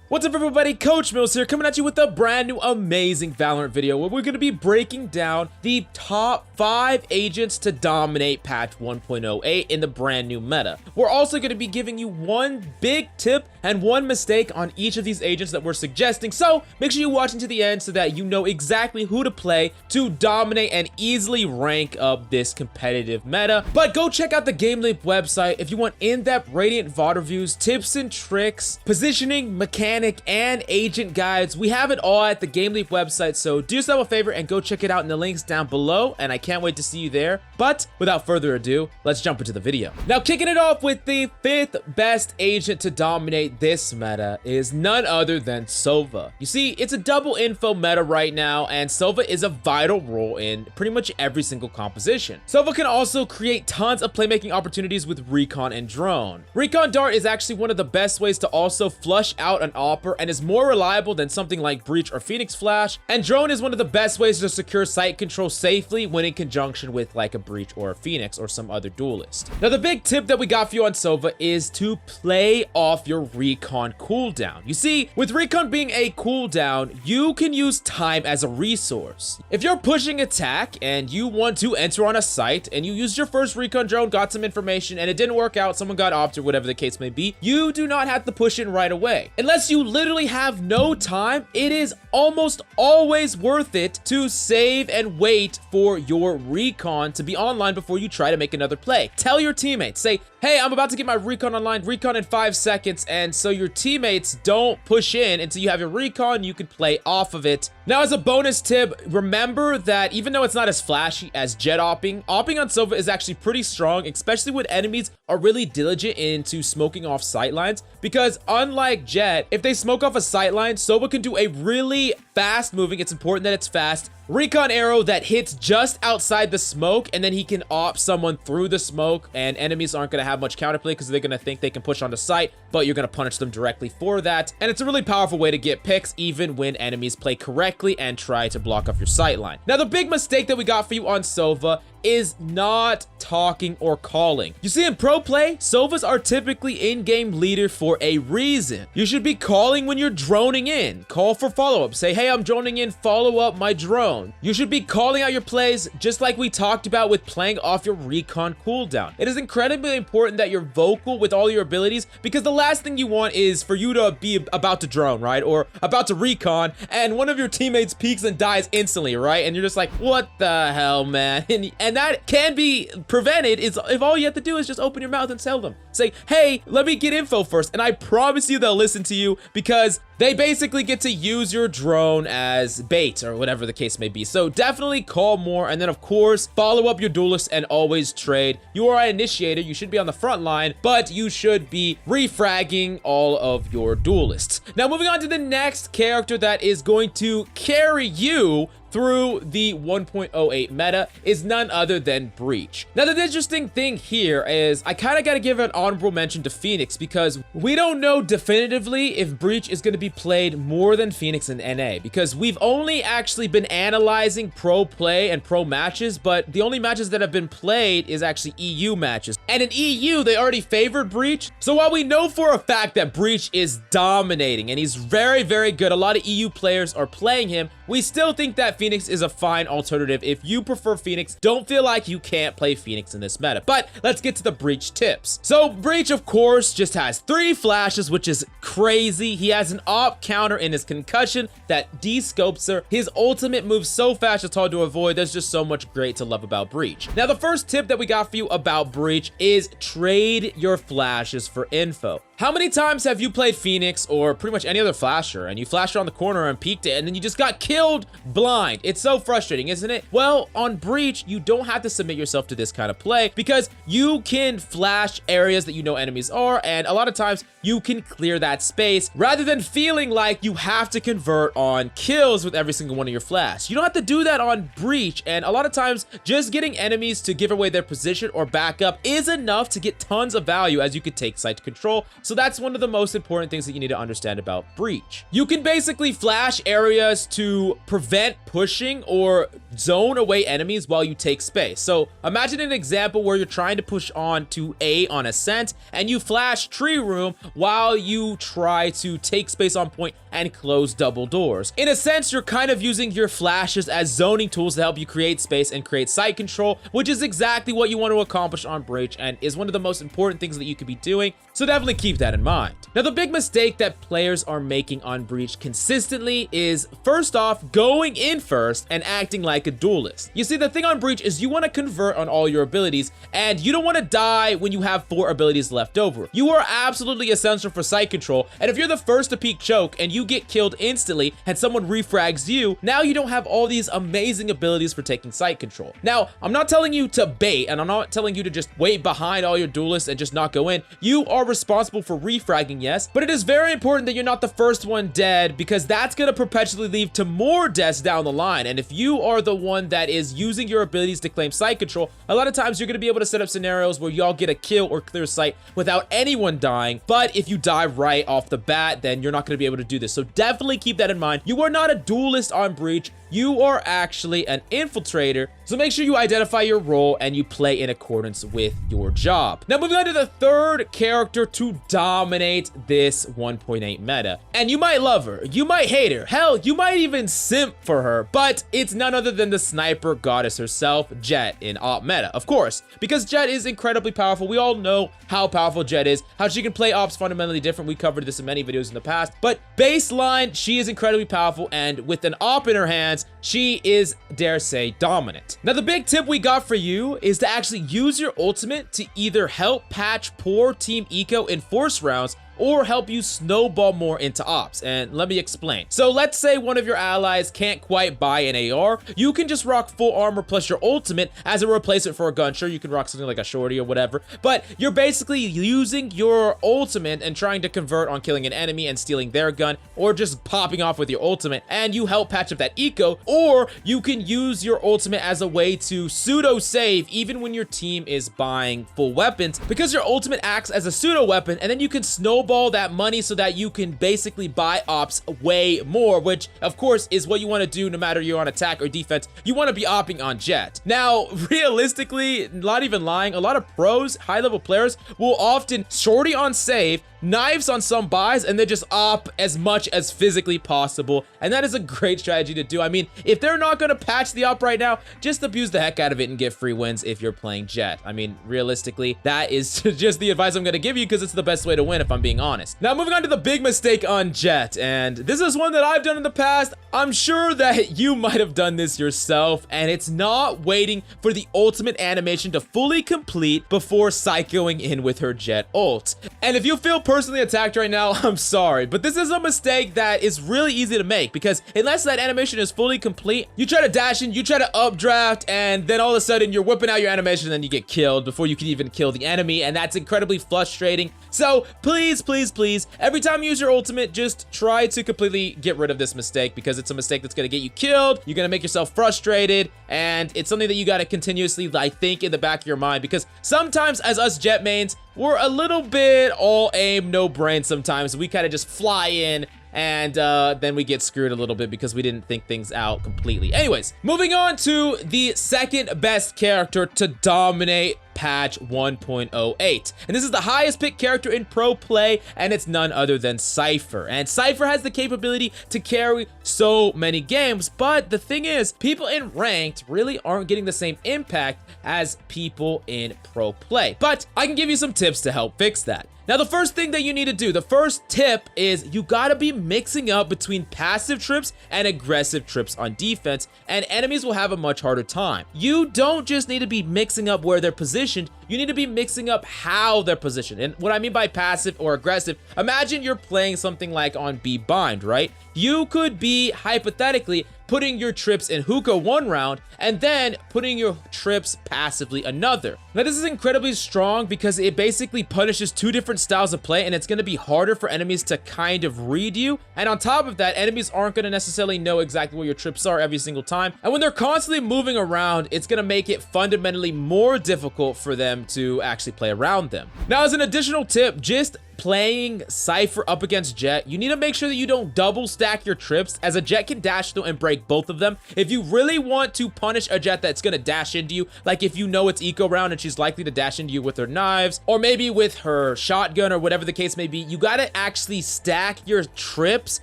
What's up everybody, Coach Mills here, coming at you with a brand new amazing Valorant video where we're going to be breaking down the top 5 agents to dominate patch 1.08 in the brand new meta. We're also going to be giving you one big tip and one mistake on each of these agents that we're suggesting, so make sure you watch until the end so that you know exactly who to play to dominate and easily rank up this competitive meta. But go check out the GameLeap website if you want in-depth Radiant VOD reviews, tips and tricks, positioning, mechanics, and agent guides. We have it all at the GameLeap website, so do yourself a favor and go check it out in the links down below, and I can't wait to see you there. But without further ado, let's jump into the video. Now, kicking it off with the 5th best agent to dominate this meta is none other than Sova. You see, it's a double info meta right now, and Sova is a vital role in pretty much every single composition. Sova can also create tons of playmaking opportunities with Recon and Drone. Recon Dart is actually one of the best ways to also flush out an Opper and is more reliable than something like Breach or Phoenix Flash, and Drone is one of the best ways to secure site control safely when in conjunction with like a Breach or a Phoenix or some other duelist. Now, the big tip that we got for you on Sova is to play off your Recon cooldown. You see, with Recon being a cooldown, you can use time as a resource. If you're pushing attack and you want to enter on a site and you used your first Recon Drone, got some information, and it didn't work out, someone got opt or whatever the case may be, you do not have to push in right away. Unless you literally have no time, it is almost always worth it to save and wait for your Recon to be online before you try to make another play. Tell your teammates, say, hey, I'm about to get my Recon online, Recon in 5 seconds, and so your teammates don't push in until you have your Recon, you can play off of it. Now, as a bonus tip, remember that even though it's not as flashy as Jett opping on Sova is actually pretty strong, especially when enemies are really diligent into smoking off sightlines, because unlike Jett, if they smoke off a sightline, Sova can do a really fast moving, it's important that it's fast, Recon arrow that hits just outside the smoke, and then he can op someone through the smoke, and enemies aren't going to have much counterplay because they're going to think they can push on the site, but you're going to punish them directly for that. And it's a really powerful way to get picks even when enemies play correctly and try to block off your sightline. Now, the big mistake that we got for you on Sova is not talking or calling. You see, in pro play, Sovas are typically in-game leader for a reason. You should be calling when you're droning in. Call for follow-up. Say, hey, I'm droning in, follow up my drone. You should be calling out your plays just like we talked about with playing off your Recon cooldown. It is incredibly important that you're vocal with all your abilities, because the last thing you want is for you to be about to drone, right? Or about to Recon, and one of your teammates peeks and dies instantly, right? And you're just like, what the hell, man? And that can be prevented if all you have to do is just open your mouth and tell them. Say, hey, let me get info first. And I promise you they'll listen to you, because they basically get to use your drone as bait or whatever the case may be. So definitely call more. And then, of course, follow up your duelist and always trade. You are an initiator. You should be on the front line, but you should be refragging all of your duelists. Now, moving on to the next character that is going to carry you through the 1.08 meta is none other than Breach. Now, the interesting thing here is I kind of got to give an honorable mention to Phoenix, because we don't know definitively if Breach is going to be played more than Phoenix in NA, because we've only actually been analyzing pro play and pro matches, but the only matches that have been played is actually EU matches. And in EU, they already favored Breach. So while we know for a fact that Breach is dominating and he's very, very good, a lot of EU players are playing him, we still think that Phoenix is a fine alternative. If you prefer Phoenix, don't feel like you can't play Phoenix in this meta. But let's get to the Breach tips. So Breach, of course, just has 3 flashes, which is crazy. He has an op counter in his concussion that de-scopes her. His ultimate moves so fast, it's hard to avoid. There's just so much great to love about Breach. Now, the first tip that we got for you about Breach is trade your flashes for info. How many times have you played Phoenix or pretty much any other flasher and you flashed around the corner and peeked it and then you just got killed blind? It's so frustrating, isn't it? Well, on Breach, you don't have to submit yourself to this kind of play, because you can flash areas that you know enemies are, and a lot of times you can clear that space rather than feeling like you have to convert on kills with every single one of your flash. You don't have to do that on Breach, and a lot of times just getting enemies to give away their position or backup is enough to get tons of value as you could take site control. So that's one of the most important things that you need to understand about Breach. You can basically flash areas to prevent push pushing or zone away enemies while you take space. So imagine an example where you're trying to push on to A on ascent and you flash tree room while you try to take space on point and close double doors. In a sense, you're kind of using your flashes as zoning tools to help you create space and create site control, which is exactly what you want to accomplish on Breach and is one of the most important things that you could be doing. So definitely keep that in mind. Now, the big mistake that players are making on Breach consistently is, first off, going in first and acting like a duelist. You see, the thing on Breach is you want to convert on all your abilities, and you don't want to die when you have 4 abilities left over. You are absolutely essential for site control, and if you're the first to peek choke and you get killed instantly and someone refrags you, now you don't have all these amazing abilities for taking site control. Now, I'm not telling you to bait, and I'm not telling you to just wait behind all your duelists and just not go in. You are responsible for refragging, yes, but it is very important that you're not the first one dead, because that's going to perpetually lead to more deaths down the line. And if you are the one that is using your abilities to claim site control, a lot of times you're going to be able to set up scenarios where y'all get a kill or clear site without anyone dying. But if you die right off the bat, then you're not going to be able to do this. So definitely keep that in mind. You are not a duelist on Breach. You are actually an infiltrator, so make sure you identify your role and you play in accordance with your job. Now, moving on to the third character to dominate this 1.8 meta. And you might love her, you might hate her, hell, you might even simp for her, but it's none other than the sniper goddess herself, JETT, in op meta, of course, because JETT is incredibly powerful. We all know how powerful JETT is, how she can play ops fundamentally different. We covered this in many videos in the past, but baseline, she is incredibly powerful, and with an op in her hands, she is, dare say, dominant. Now, the big tip we got for you is to actually use your ultimate to either help patch poor team eco in force rounds or help you snowball more into ops. And let me explain. So let's say one of your allies can't quite buy an AR. You can just rock full armor plus your ultimate as a replacement for a gun. Sure, you can rock something like a shorty or whatever, but you're basically using your ultimate and trying to convert on killing an enemy and stealing their gun, or just popping off with your ultimate, and you help patch up that eco. Or you can use your ultimate as a way to pseudo save even when your team is buying full weapons, because your ultimate acts as a pseudo weapon, and then you can snowball that money so that you can basically buy ops way more, which of course is what you want to do no matter you're on attack or defense. You want to be opping on JETT. Now, realistically, not even lying, a lot of pros, high-level players will often shorty on save, knives on some buys, and then just op as much as physically possible. And that is a great strategy to do. I mean, if they're not going to patch the op right now, just abuse the heck out of it and get free wins if you're playing JETT. I mean, realistically, that is just the advice I'm going to give you, because it's the best way to win if I'm being honest. Now, moving on to the big mistake on JETT, and this is one that I've done in the past. I'm sure that you might have done this yourself, and it's not waiting for the ultimate animation to fully complete before psychoing in with her JETT ult. And if you feel personally attacked right now, I'm sorry, but this is a mistake that is really easy to make, because unless that animation is fully complete, you try to dash in, you try to updraft, and then all of a sudden you're whipping out your animation and then you get killed before you can even kill the enemy, and that's incredibly frustrating. So please, please, please, every time you use your ultimate, just try to completely get rid of this mistake, because it's a mistake that's going to get you killed. You're going to make yourself frustrated, and it's something that you got to continuously, like, think in the back of your mind, because sometimes as us JETT mains, we're a little bit all aim, no brain sometimes. We kind of just fly in, and then we get screwed a little bit because we didn't think things out completely. Anyways, moving on to the second best character to dominate patch 1.08, and this is the highest picked character in pro play, and it's none other than Cypher. And Cypher has the capability to carry so many games, but the thing is, people in ranked really aren't getting the same impact as people in pro play. But I can give you some tips to help fix that. Now, the first thing that you need to do, the first tip, is you gotta be mixing up between passive trips and aggressive trips on defense, and enemies will have a much harder time. You don't just need to be mixing up where they're positioned, you need to be mixing up how they're positioned. And what I mean by passive or aggressive, imagine you're playing something like on B bind, right? You could be, hypothetically, putting your trips in hookah one round and then putting your trips passively another. Now, this is incredibly strong because it basically punishes two different styles of play, and it's going to be harder for enemies to kind of read you. And on top of that, enemies aren't going to necessarily know exactly where your trips are every single time. And when they're constantly moving around, it's going to make it fundamentally more difficult for them to actually play around them. Now, as an additional tip, just playing Cypher up against Jett, you need to make sure that you don't double stack your trips, as a Jett can dash through and break both of them. If you really want to punish a Jett that's gonna dash into you, like if you know it's eco round and she's likely to dash into you with her knives, or maybe with her shotgun, or whatever the case may be, you gotta actually stack your trips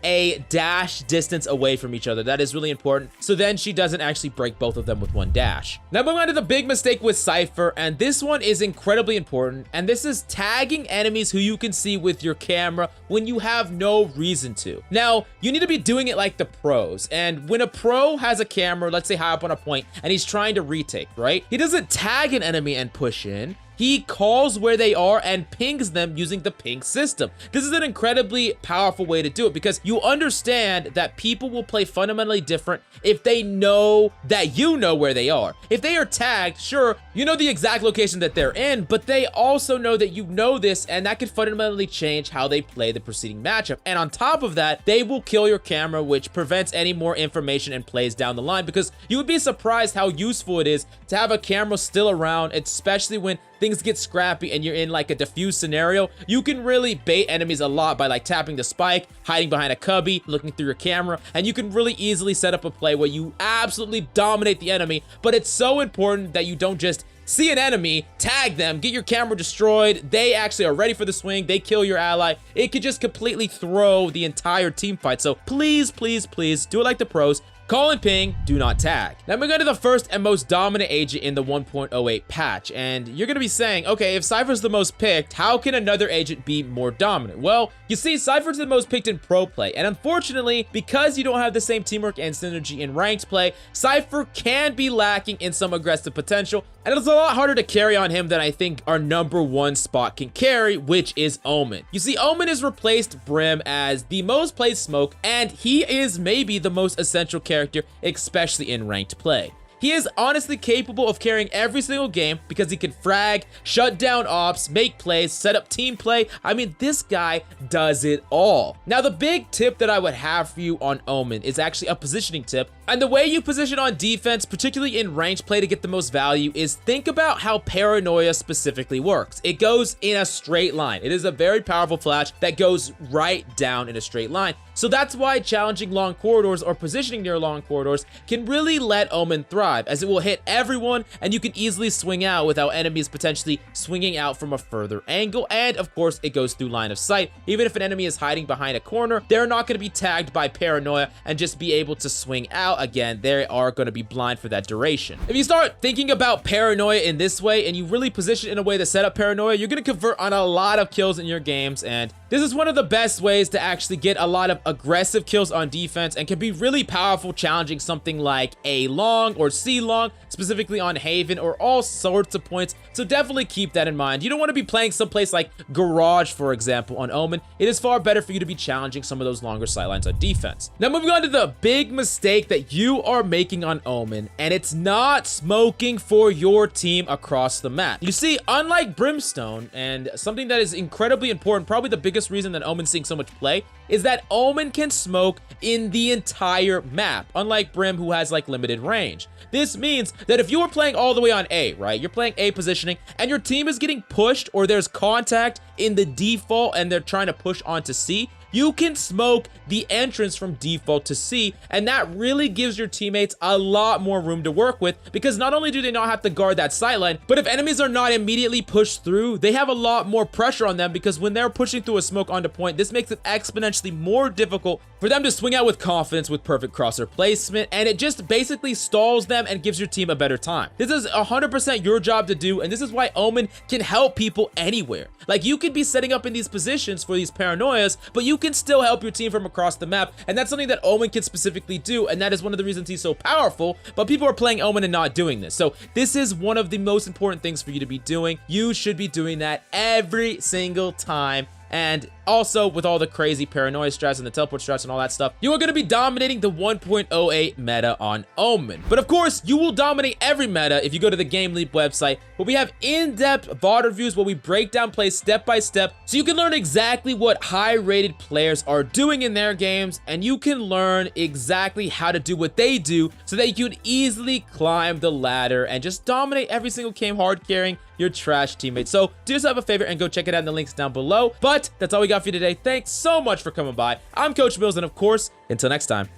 a dash distance away from each other. That is really important, so then she doesn't actually break both of them with one dash. Now moving on to the big mistake with Cypher, and this one is incredibly important, and this is tagging enemies who you can see with your camera when you have no reason to. Now, you need to be doing it like the pros, and when a pro has a camera, let's say high up on a point, and he's trying to retake, right? He doesn't tag an enemy and push in. He calls where they are and pings them using the ping system. This is an incredibly powerful way to do it, because you understand that people will play fundamentally different if they know that you know where they are. If they are tagged, sure, you know the exact location that they're in, but they also know that you know this, and that could fundamentally change how they play the preceding matchup. And on top of that, they will kill your camera, which prevents any more information and plays down the line, because you would be surprised how useful it is to have a camera still around, especially when things get scrappy and you're in like a diffuse scenario. You can really bait enemies a lot by like tapping the spike, hiding behind a cubby, looking through your camera, and you can really easily set up a play where you absolutely dominate the enemy. But it's so important that you don't just see an enemy, tag them, get your camera destroyed, they actually are ready for the swing, they kill your ally. It could just completely throw the entire team fight. So please, please, please do it like the pros. Call and ping, do not tag. Now we go to the first and most dominant agent in the 1.08 patch, and you're gonna be saying, okay, if Cypher's the most picked, how can another agent be more dominant? Well, you see, Cypher's the most picked in pro play, and unfortunately, because you don't have the same teamwork and synergy in ranked play, Cypher can be lacking in some aggressive potential, and it's a lot harder to carry on him than I think our #1 spot can carry, which is Omen. You see, Omen has replaced Brim as the most played smoke, and he is maybe the most essential character, especially in ranked play. He is honestly capable of carrying every single game because he can frag, shut down ops, make plays, set up team play. I mean, this guy does it all. Now, the big tip that I would have for you on Omen is actually a positioning tip. And the way you position on defense, particularly in ranked play to get the most value, is think about how paranoia specifically works. It goes in a straight line. It is a very powerful flash that goes right down in a straight line. So that's why challenging long corridors or positioning near long corridors can really let Omen thrive, as it will hit everyone and you can easily swing out without enemies potentially swinging out from a further angle. And of course, it goes through line of sight. Even if an enemy is hiding behind a corner, they're not going to be tagged by paranoia and just be able to swing out. Again, they are going to be blind for that duration. If you start thinking about paranoia in this way and you really position in a way to set up paranoia, you're going to convert on a lot of kills in your games, and this is one of the best ways to actually get a lot of aggressive kills on defense and can be really powerful challenging something like A long or C long, specifically on Haven or all sorts of points. So definitely keep that in mind. You don't want to be playing someplace like Garage, for example, on Omen. It is far better for you to be challenging some of those longer sightlines on defense. Now moving on to the big mistake that you are making on Omen, and it's not smoking for your team across the map. You see, unlike Brimstone, and something that is incredibly important, probably the biggest reason that Omen's seeing so much play, is that Omen can smoke in the entire map, unlike Brim, who has like limited range. This means that if you are playing all the way on A, right, you're playing A positioning and your team is getting pushed or there's contact in the default and they're trying to push onto C, you can smoke the entrance from default to C, and that really gives your teammates a lot more room to work with, because not only do they not have to guard that sightline, but if enemies are not immediately pushed through, they have a lot more pressure on them, because when they're pushing through a smoke onto point, this makes it exponentially more difficult for them to swing out with confidence with perfect crosshair placement, and it just basically stalls them and gives your team a better time. This is 100% your job to do, and this is why Omen can help people anywhere. Like, you could be setting up in these positions for these paranoias, but you can still help your team from across the map, and that's something that Omen can specifically do, and that is one of the reasons he's so powerful, but people are playing Omen and not doing this. So this is one of the most important things for you to be doing. You should be doing that every single time, and Also, with all the crazy paranoia strats and the teleport strats and all that stuff, you are going to be dominating the 1.08 meta on Omen. But of course, you will dominate every meta if you go to the GameLeap website, where we have in-depth VOD reviews where we break down plays step by step, so you can learn exactly what high-rated players are doing in their games, and you can learn exactly how to do what they do so that you can easily climb the ladder and just dominate every single game hard carrying your trash teammates. So do yourself a favor and go check it out in the links down below. But that's all we got for you today. Thanks so much for coming by. I'm Coach Mills, and of course, until next time.